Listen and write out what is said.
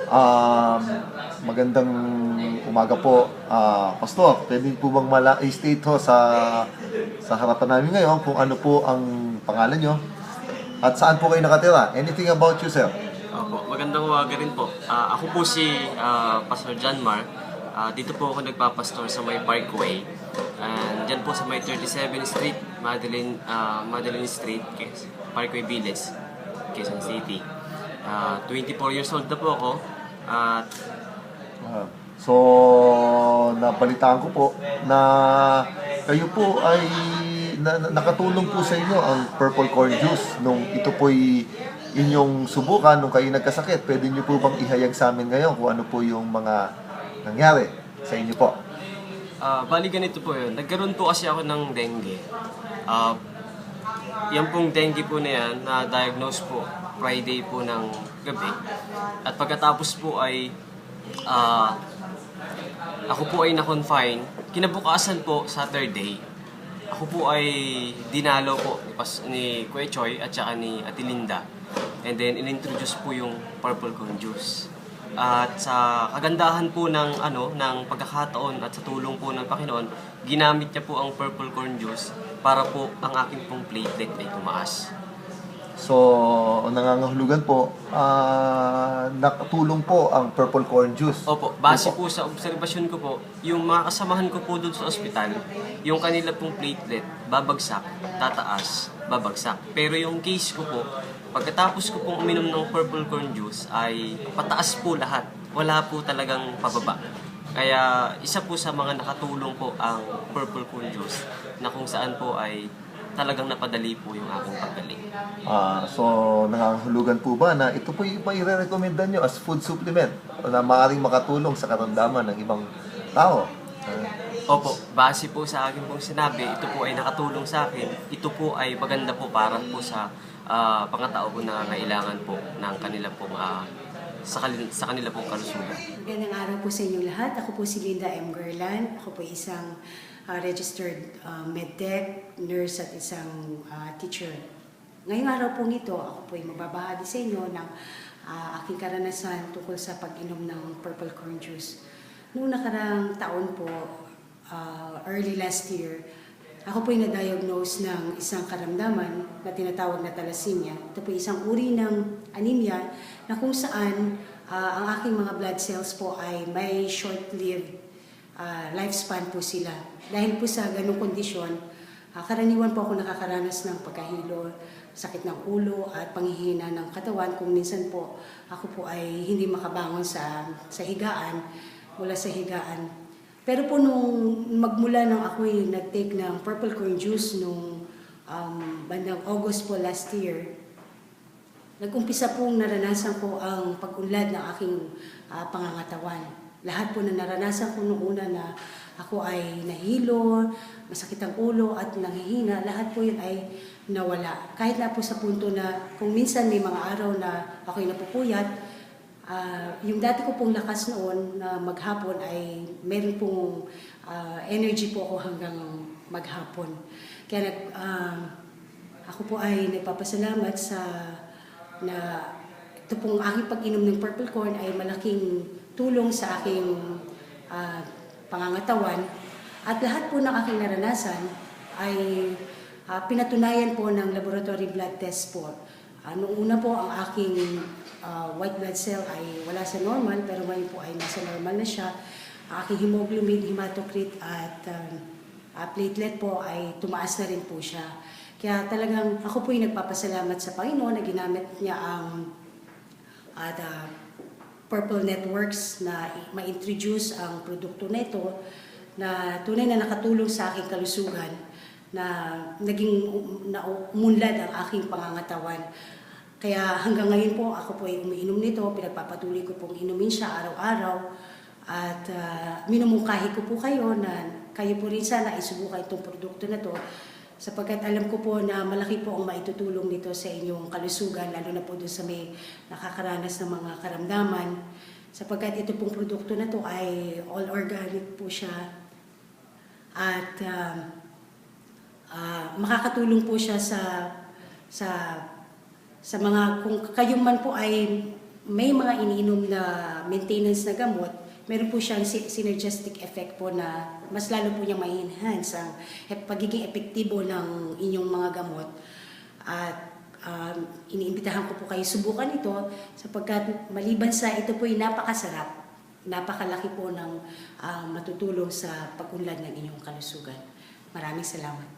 Um, Magandang umaga po. Pastor, pwede po bang i-state ho sa harapan namin ngayon kung ano po ang pangalan nyo at saan po kayo nakatira? Anything about you, sir? Opo, magandang umaga rin po. Ako po si Pastor John Mar. Dito po ako nagpapastor sa may Parkway. And dyan po sa may 37th Street, Madeline Street, Parkway Villas, Quezon City. 24 years old na po ako. At So, nabalitaan ko po na kayo po ay nakatulong po sa inyo ang purple corn juice nung ito po'y inyong subukan nung kayo nagkasakit. Pwede niyo po bang ihayag sa amin ngayon kung ano po yung mga nangyari sa inyo po? bali ganito po yun. Nagkaroon po kasi ako ng dengue. Yan pong dengue po na yan, na-diagnose po Friday po ng gabi. At pagkatapos po ay ako po ay na-confine. Kinabukasan po, Saturday, ako po ay dinalo po ni Kuya Choi at saka ni Ate Linda. And then, inintroduce po yung purple corn juice. At sa kagandahan po ng pagkakataon at sa tulong po ng Panginoon, ginamit niya po ang purple corn juice para po ang aking pong platelet ay tumaas. So, nangangahulugan po, nakatulong po ang purple corn juice. Opo, base po sa obserbasyon ko po, yung mga kasamahan ko po doon sa ospital, yung kanila pong platelet, babagsak, tataas, babagsak. Pero yung case ko po, pagkatapos ko pong uminom ng purple corn juice, ay pataas po lahat. Wala po talagang pababa. Kaya isa po sa mga nakatulong po ang purple corn juice na kung saan po ay talagang napadali po yung aking paggaling. So, nangangahulugan po ba na ito po yung i-recommenda nyo as food supplement na maaaring makatulong sa karamdaman ng ibang tao? Opo, base po sa akin pong sinabi, ito po ay nakatulong sa akin. Ito po ay maganda po para po sa pangatao po na kailangan po ng kanila pong sa kanila pong kalusugan. Magandang araw po sa inyong lahat. Ako po si Linda M. Garland. Ako po isang registered medtech, nurse at isang teacher. Ngayong araw po ito, ako po ay magbabahagi sa inyo ng aking karanasan tungkol sa pag-inom ng purple corn juice. Noong nakaraang taon po, early last year, ako po ay na-diagnose ng isang karamdaman na tinatawag na thalassemia. Ito po isang uri ng anemia na kung saan ang aking mga blood cells po ay may short-lived lifespan po sila. Dahil po sa ganung kondisyon, karaniwan po ako nakakaranas ng pagkahilo, sakit ng ulo at panghihina ng katawan. Kung minsan po ako po ay hindi makabangon sa higaan, mula sa higaan. Pero po nung magmula nung ako ay nag-take ng purple corn juice nung bandang August po last year, nag-umpisa pong naranasan ko ang pag-unlad ng aking pangangatawan. Lahat po na naranasan ko noong una na ako ay nahilo, masakit ang ulo at nanghihina, lahat po yun ay nawala. Kahit na po sa punto na kung minsan may mga araw na ako'y napupuyat, yung dati ko pong lakas noon na maghapon ay meron pong energy po ako hanggang maghapon. Kaya ako po ay nagpapasalamat na ito pong aking pag-inom ng purple corn ay malaking tulong sa aking pangangatawan. At lahat po ng aking naranasan ay pinatunayan po ng laboratory blood test po. Noong una po ang aking white blood cell ay wala sa normal, pero ngayon po ay nasa normal na siya. Ang aking hemoglobin, hematocrit at platelet po ay tumaas na rin po siya. Kaya talagang ako po ay nagpapasalamat sa Panginoon na ginamit niya ang Purple Networks na ma-introduce ang produkto na ito na tunay na nakatulong sa aking kalusugan na naging umunlad ang aking pangangatawan. Kaya hanggang ngayon po, ako po ay umiinom nito, pinagpapatuloy ko pong inumin siya araw-araw at minumungkahi ko po kayo na kayo po rin sana isubukan itong produkto na to sapagkat alam ko po na malaki po ang maitutulong nito sa inyong kalusugan lalo na po doon sa may nakakaranas ng mga karamdaman sapagkat ito pong produkto na to ay all organic po siya at makakatulong po siya sa mga kung kayo man po ay may mga iniinom na maintenance na gamot, meron po siyang synergistic effect po na mas lalo po niya ma-enhance ang pagiging epektibo ng inyong mga gamot. At iniimbitahan ko po kayo subukan ito sapagkat maliban sa ito po ay napakasarap, napakalaki po ng matutulong sa pag-unlad ng inyong kalusugan. Maraming salamat.